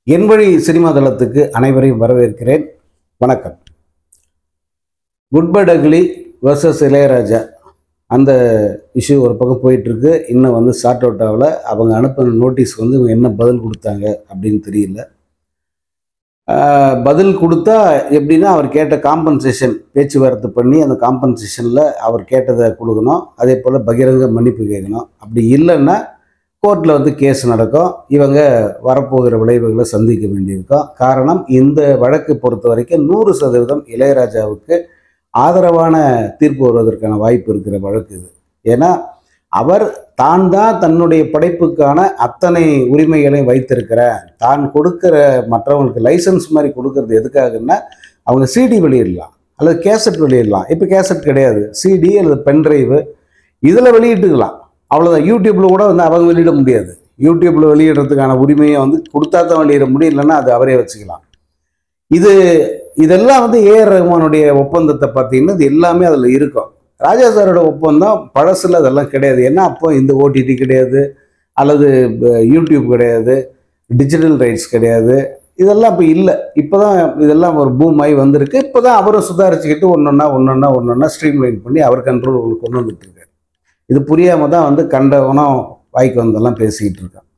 என்வழி cinema தளத்துக்கு அனைவரையும் வரவேற்கிறேன். வணக்கம். Good but ugly versus Ilaiyaraaja அந்த இஷ்யூ ஒரு பக்கம் போயிட்டுருக்கு. இன்னும் சார்ட் அவுட் ஆகல. அவங்க அனுப்பின நோட்டீஸ் இவங்க என்ன பதில் கொடுத்தாங்க அப்படின்னு தெரியல. பதில் கொடுத்தா எப்படின்னா, அவர் கேட்ட காம்பன்சேஷன் பேச்சுவார்த்தை பண்ணி அந்த காம்பன்சேஷனில் அவர் கேட்டதை கொடுக்கணும். அதே போல் பகிரங்க மன்னிப்பு கேட்கணும். அப்படி இல்லைன்னா கோர்ட்டில் கேஸ் நடக்கும். இவங்க வரப்போகிற விளைவுகளை சந்திக்க வேண்டியிருக்கும். காரணம், இந்த வழக்கு பொறுத்த வரைக்கும் 100% இளையராஜாவுக்கு ஆதரவான தீர்ப்பு வருவதற்கான வாய்ப்பு இருக்கிற வழக்கு இது. ஏன்னா அவர் தான் தன்னுடைய படைப்புக்கான அத்தனை உரிமைகளையும் வைத்திருக்கிறார். தான் கொடுக்கிற மற்றவங்களுக்கு லைசன்ஸ் மாதிரி கொடுக்கறது எதுக்காகன்னா, அவங்க சிடி வெளியிடலாம் அல்லது கேசட் வெளியிடலாம். இப்போ கேசட் கிடையாது, சிடி அல்லது பென்ட்ரைவு இதில் வெளியிட்டுக்கலாம். அவ்வளோதான். யூடியூப்பில் கூட அவங்க வெளியிட முடியாது. யூடியூப்பில் வெளியிடுறதுக்கான உரிமையை கொடுத்தா தான் வெளியிட முடியும், இல்லைன்னா அது அவரே வச்சுக்கலாம். இதெல்லாம் ஏஆர் ரஹ்மானுடைய ஒப்பந்தத்தை பார்த்தீங்கன்னா இது எல்லாமே அதில் இருக்கும். ராஜா சாரோட ஒப்பந்தம் பழசில் அதெல்லாம் கிடையாது. ஏன்னா அப்போ இந்த ஓடிடி கிடையாது, அல்லது யூடியூப் கிடையாது, டிஜிட்டல் ரைட்ஸ் கிடையாது, இதெல்லாம் இப்போ இல்லை. இப்போ தான் இதெல்லாம் ஒரு பூம் ஆகி வந்திருக்கு. இப்போ தான் அவரும் சுதாரிச்சுக்கிட்டு ஒன்றொன்னா ஸ்ட்ரீம்லைன் பண்ணி அவர் கண்ட்ரோல் கொண்டு வந்துட்டு இருக்காரு. இது புரியாமல் தான் கண்டவனம் வாய்க்கு வந்தெல்லாம் பேசிக்கிட்டு இருக்கான்.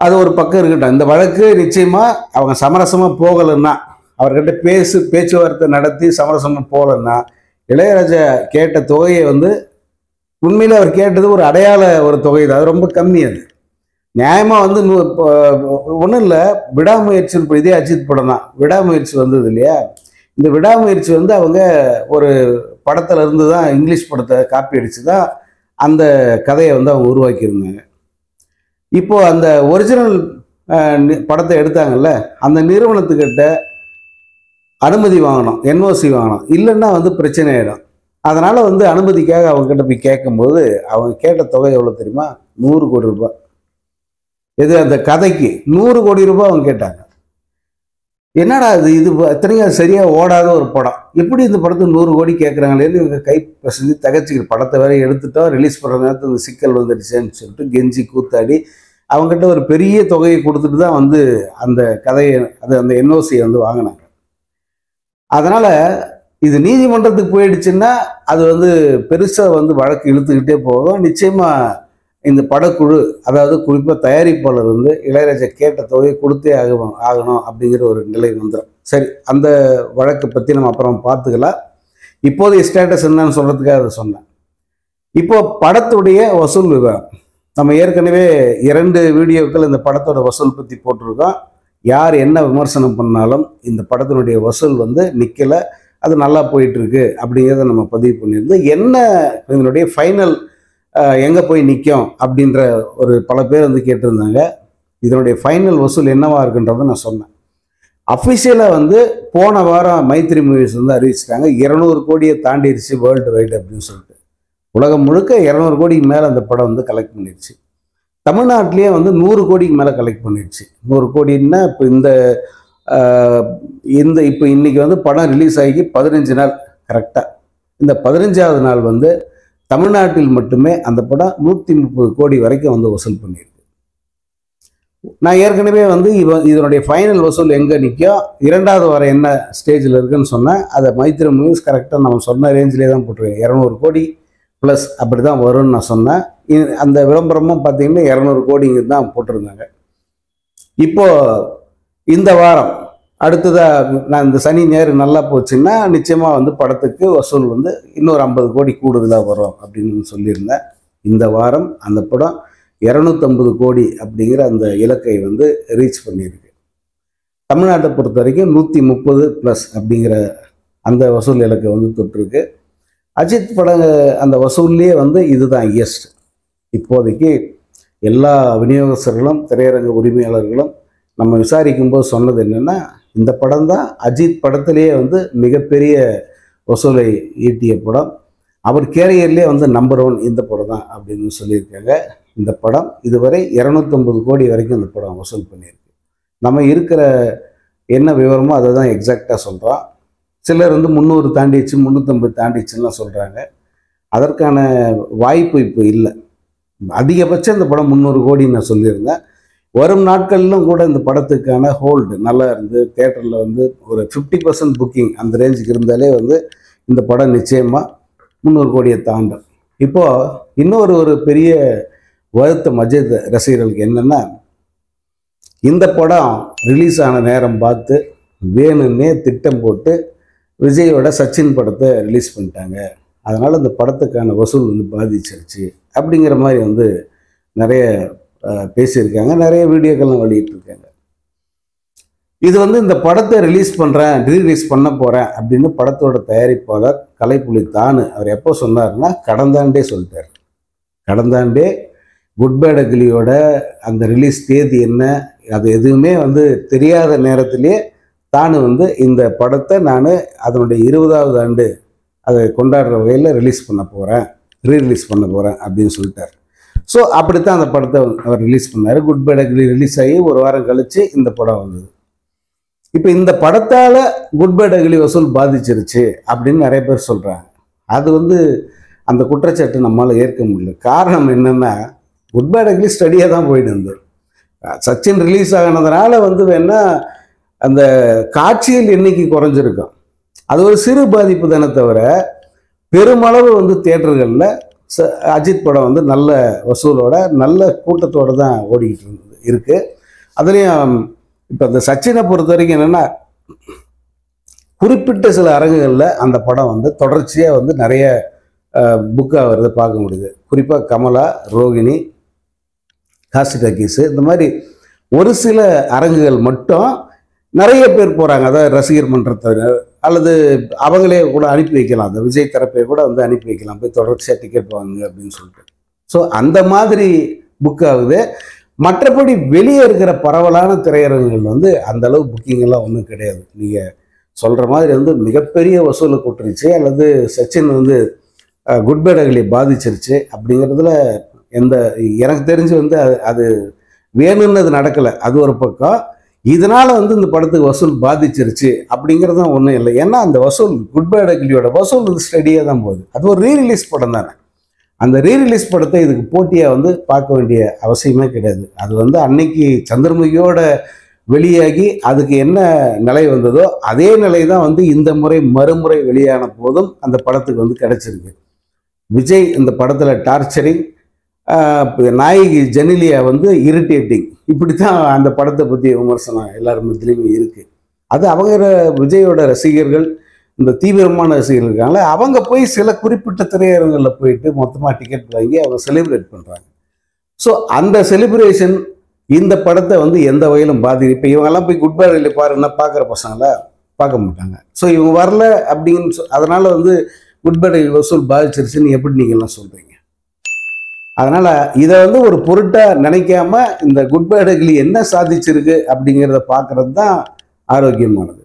அது ஒரு பக்கம் இருக்கட்டும். இந்த வழக்கு நிச்சயமாக அவங்க சமரசமாக போகலைன்னா, அவர்கிட்ட பேச்சுவார்த்தை நடத்தி சமரசமாக போகலைன்னா, இளையராஜா கேட்ட தொகையை உண்மையில் அவர் கேட்டது ஒரு அடையாள ஒரு தொகை தான். அது ரொம்ப கம்மி. அது நியாயமாக ஒன்றும் இல்லை. விடாமுயற்சி, இப்போ இதே அஜித் படம் தான். விடாமுயற்சி வந்தது இல்லையா? இந்த விடாமுயற்சி அவங்க ஒரு படத்தில் இருந்து தான், இங்கிலீஷ் படத்தை காப்பி அடித்து தான் அந்த கதையை அவங்க உருவாக்கியிருந்தாங்க. இப்போது அந்த ஒரிஜினல் படத்தை எடுத்தாங்கல்ல, அந்த நிறுவனத்துக்கிட்ட அனுமதி வாங்கணும், என்ஓசி வாங்கணும். இல்லைன்னா பிரச்சனை ஆகிடும். அதனால் அனுமதிக்காக அவங்ககிட்ட போய் கேட்கும்போது அவங்க கேட்ட தொகை எவ்வளோ தெரியுமா? 100 கோடி ரூபாய். இது அந்த கதைக்கு 100 கோடி ரூபாய் அவங்க கேட்டாங்க. என்னடா இது இத்தனையும் அது சரியாக ஓடாத ஒரு படம், எப்படி இந்த படத்துக்கு 100 கோடி கேட்குறாங்களேன்னு இவங்க கை பசஞ்சு தகச்சிக்கிற படத்தை வேற எடுத்துட்டோம். ரிலீஸ் பண்ணுற நேரத்தில் இந்த சிக்கல் வந்துடுச்சேன்னு சொல்லிட்டு கெஞ்சி கூத்தாடி அவங்ககிட்ட ஒரு பெரிய தொகையை கொடுத்துட்டு தான் அந்த கதையை அந்த என்ஓசியை வாங்கினாங்க. அதனால் இது நீதிமன்றத்துக்கு போயிடுச்சுன்னா அது பெருசாக வழக்கு இழுத்துக்கிட்டே போகும். நிச்சயமாக இந்த படக்குழு, அதாவது குறிப்பாக தயாரிப்பாளர் இளையராஜா கேட்ட தொகையை கொடுத்தே ஆகணும் அப்படிங்கிற ஒரு நிலை வந்துடும். சரி, அந்த வழக்கை பற்றி நம்ம அப்புறம் பார்த்துக்கலாம். இப்போதைய ஸ்டேட்டஸ் என்னன்னு சொல்கிறதுக்காக அதை சொன்னேன். இப்போ படத்துடைய வசூல் விவரம் நம்ம ஏற்கனவே 2 வீடியோக்கள் இந்த படத்தோட வசூல் பற்றி போட்டிருக்கோம். யார் என்ன விமர்சனம் பண்ணாலும் இந்த படத்தினுடைய வசூல் நிற்கலை, அது நல்லா போயிட்டுருக்கு அப்படிங்கிறத நம்ம பதிவு பண்ணியிருந்தோம். என்ன இதனுடைய ஃபைனல் எங்கே போய் நிற்கும் அப்படின்ற ஒரு பல பேர் கேட்டிருந்தாங்க. இதனுடைய ஃபைனல் வசூல் என்னவா இருக்குன்றதை நான் சொன்னேன். அஃபிஷியலாக போன வாரம் மைத்ரி மூவிஸ் அறிவிச்சிட்டாங்க 200 கோடியை தாண்டிடுச்சு வேர்ல்டு வைடு அப்படின்னு சொல்லிட்டு. உலகம் முழுக்க 200 கோடிக்கு மேலே அந்த படம் கலெக்ட் பண்ணிடுச்சு. தமிழ்நாட்டிலேயே 100 கோடிக்கு மேலே கலெக்ட் பண்ணிடுச்சு. 100 கோடின்னா இப்போ இப்போ இன்றைக்கி படம் ரிலீஸ் ஆகி 15 நாள் கரெக்டாக. இந்த 15ஆவது நாள் தமிழ்நாட்டில் மட்டுமே அந்த படம் 130 கோடி வரைக்கும் வசூல் பண்ணியிருக்கு. நான் ஏற்கனவே இதனுடைய ஃபைனல் வசூல் எங்கே நிற்கும், 2வது வாரம் என்ன ஸ்டேஜில் இருக்குன்னு சொன்னேன். அதை மைத்ரி மூவிஸ் கரெக்டாக நம்ம சொன்ன ரேஞ்சிலே தான் போட்டிருக்கேன். 200 கோடி ப்ளஸ் அப்படி தான் வரும்னு நான் சொன்னேன். அந்த விளம்பரமும் பார்த்தீங்கன்னா 200 கோடிங்க தான் போட்டிருந்தாங்க. இப்போது இந்த வாரம் அடுத்ததாக நான் இந்த சனி ஞாயிறு நல்லா போச்சுன்னா நிச்சயமாக படத்துக்கு வசூல் இன்னொரு 50 கோடி கூடுதலாக வரும் அப்படின்னு சொல்லியிருந்தேன். இந்த வாரம் அந்த படம் 250 கோடி அப்படிங்கிற அந்த இலக்கை ரீச் பண்ணியிருக்கு. தமிழ்நாட்டை பொறுத்த வரைக்கும் 130 ப்ளஸ் அப்படிங்கிற அந்த வசூல் இலக்கை தொட்டிருக்கு. அஜித் படம் அந்த வசூல்லையே இதுதான் ஹையஸ்ட். இப்போதைக்கு எல்லா விநியோகஸ்தர்களும் திரையரங்க உரிமையாளர்களும் நம்ம விசாரிக்கும்போது சொன்னது என்னென்னா, இந்த படம் தான் அஜித் படத்திலேயே மிகப்பெரிய வசூலை ஈட்டிய படம். அவர் கேரியர்லேயே நம்பர் 1 இந்த படம் தான் அப்படின்னு சொல்லியிருக்காங்க. இந்த படம் இதுவரை 250 கோடி வரைக்கும் இந்த படம் வசூல் பண்ணியிருக்கு. நம்ம இருக்கிற என்ன விவரமோ அதை தான் எக்ஸாக்டாக சொல்கிறோம். சிலர் 300 தாண்டிச்சு 350 தாண்டிச்சுலாம் சொல்கிறாங்க. அதற்கான வாய்ப்பு இப்போ இல்லை. அதிகபட்சம் இந்த படம் 300 கோடின்னு நான் சொல்லியிருந்தேன். வரும் நாட்களிலும் கூட இந்த படத்துக்கான ஹோல்டு நல்லா இருந்து தியேட்டரில் வந்து ஒரு 50% புக்கிங் அந்த ரேஞ்சுக்கு இருந்தாலே வந்து இந்த படம் நிச்சயமாக 300 கோடியை தாண்டும். இப்போது இன்னொரு பெரிய வருத்தம் அஜித் ரசிகர்களுக்கு என்னென்னா, இந்த படம் ரிலீஸ் ஆன நேரம் பார்த்து வேணும்னே திட்டம் போட்டு விஜயோட சச்சின் படத்தை ரிலீஸ் பண்ணிட்டாங்க, அதனால் இந்த படத்துக்கான வசூல் வந்து பாதிச்சிருச்சு அப்படிங்கிற மாதிரி வந்து நிறைய பேசியிருக்காங்க, நிறைய வீடியோக்கள்லாம் வெளியிட்டிருக்காங்க. இது வந்து இந்த படத்தை ரீரிலீஸ் பண்ண போகிறேன் அப்படின்னு படத்தோட தயாரிப்பாளர் கலைப்புலி தானு அவர் எப்போ சொன்னார்னா, கடந்த ஆண்டே சொல்லிட்டார். கடந்த ஆண்டே குட் பேட் அக்லியோட அந்த ரிலீஸ் தேதி என்ன அது எதுவுமே வந்து தெரியாத நேரத்திலே தானு வந்து இந்த படத்தை நான் அதனுடைய 20வது ஆண்டு அதை கொண்டாடுற வகையில் ரீரிலீஸ் பண்ண போகிறேன் அப்படின்னு சொல்லிட்டார். ஸோ அப்படித்தான் அந்த படத்தை அவர் ரிலீஸ் பண்ணார். குட் பேட் அக்லி ரிலீஸ் ஆகி ஒரு வாரம் கழித்து இந்த படம் வந்தது. இப்போ இந்த படத்தால் குட் பேட் அக்லி வசூல் பாதிச்சிருச்சு அப்படின்னு நிறைய பேர் சொல்கிறாங்க. அது வந்து அந்த குற்றச்சாட்டு நம்மளால் ஏற்க முடியல. காரணம் என்னென்னா, குட் பேட் அக்லி ஸ்டடியாக தான் போயிட்டு இருந்தது. சச்சின் ரிலீஸ் ஆகினதுனால வந்து வேணா அந்த காட்சியில் எண்ணிக்கை குறைஞ்சிருக்கும், அது ஒரு சிறு பாதிப்பு தானே தவிர பெருமளவு வந்து தியேட்டர்களில் அஜித் படம் வந்து நல்ல வசூலோட நல்ல கூட்டத்தோடு தான் ஓடிக்கிட்டு இருக்குது. அதுலேயும் இப்போ இந்த சச்சினை பொறுத்த வரைக்கும் என்னென்னா, குறிப்பிட்ட சில அரங்குகளில் அந்த படம் வந்து தொடர்ச்சியாக வந்து நிறைய புக்காக வருது பார்க்க முடியுது. குறிப்பாக கமலா, ரோகிணி, காசி டாக்கீஸு, இந்த மாதிரி ஒரு சில அரங்குகள் மட்டும் நிறைய பேர் போகிறாங்க. அதாவது ரசிகர் மன்றத்தினர் அல்லது அவங்களே கூட அனுப்பி வைக்கலாம், அந்த விஜய் தரப்பை கூட வந்து அனுப்பி வைக்கலாம், போய் தொடர்ச்சியாக டிக்கெட் வாங்குங்க அப்படின்னு சொல்லிட்டு. ஸோ அந்த மாதிரி புக் ஆகுது. மற்றபடி வெளியே இருக்கிற பரவலான திரையரங்குகள் வந்து அந்த அளவு புக்கிங் எல்லாம் ஒன்றும் கிடையாது. நீங்கள் சொல்கிற மாதிரி வந்து மிகப்பெரிய வசூலை கூட்டுருச்சு அல்லது சச்சின் வந்து குட் பேட் அக்லி பாதிச்சிருச்சு அப்படிங்கிறதுல எனக்கு தெரிஞ்சு வந்து அது வேணும்னு அது நடக்கலை. அது ஒரு பக்கம். இதனால் வந்து இந்த படத்துக்கு வசூல் பாதிச்சிருச்சு அப்படிங்கிறதும் ஒன்றும் இல்லை. ஏன்னா அந்த வசூல் குட் பேட் அக்லியோட வசூல் வந்து ஸ்டடியாக தான் போகுது. அது ஒரு ரீரிலீஸ் படம் தானே. அந்த ரீரிலீஸ் படத்தை இதுக்கு போட்டியாக வந்து பார்க்க வேண்டிய அவசியமே கிடையாது. அது வந்து அன்னைக்கு சந்திரமுகியோட வெளியாகி அதுக்கு என்ன நிலை வந்ததோ அதே நிலை தான் வந்து இந்த முறை மறுமுறை வெளியான போதும் அந்த படத்துக்கு வந்து கிடைச்சிருக்கு. விஜய் இந்த படத்தில் டார்ச்சரிங், நாயகி ஜெனிலியா வந்து இரிட்டேட்டிங், இப்படி தான் அந்த படத்தை பற்றி விமர்சனம் எல்லாரும் மத்தியிலுமே இருக்குது. அது அவங்க விஜயோட ரசிகர்கள், இந்த தீவிரமான ரசிகர்கள் இருக்காங்களே, அவங்க போய் சில குறிப்பிட்ட திரையரங்களில் போயிட்டு மொத்தமாக டிக்கெட் வாங்கி அவங்க செலிப்ரேட் பண்ணுறாங்க. ஸோ அந்த செலிப்ரேஷன் இந்த படத்தை வந்து எந்த வகையிலும் இப்போ இவங்கெல்லாம் போய் குட் பேட் அக்லி பாருன்னா பார்க்குற பசங்களை பார்க்க மாட்டாங்க. ஸோ இவங்க வரல அப்படின்னு அதனால் வந்து குட் பேட் அக்லி வசூல் பாதிச்சிருச்சுன்னு எப்படி நீங்கள்லாம் சொல்கிறீங்க? அதனால் இதை வந்து ஒரு பொருட்டாக நினைக்காம இந்த குட் பேட் அக்லி என்ன சாதிச்சிருக்கு அப்படிங்கிறத பார்க்குறது தான் ஆரோக்கியமானது.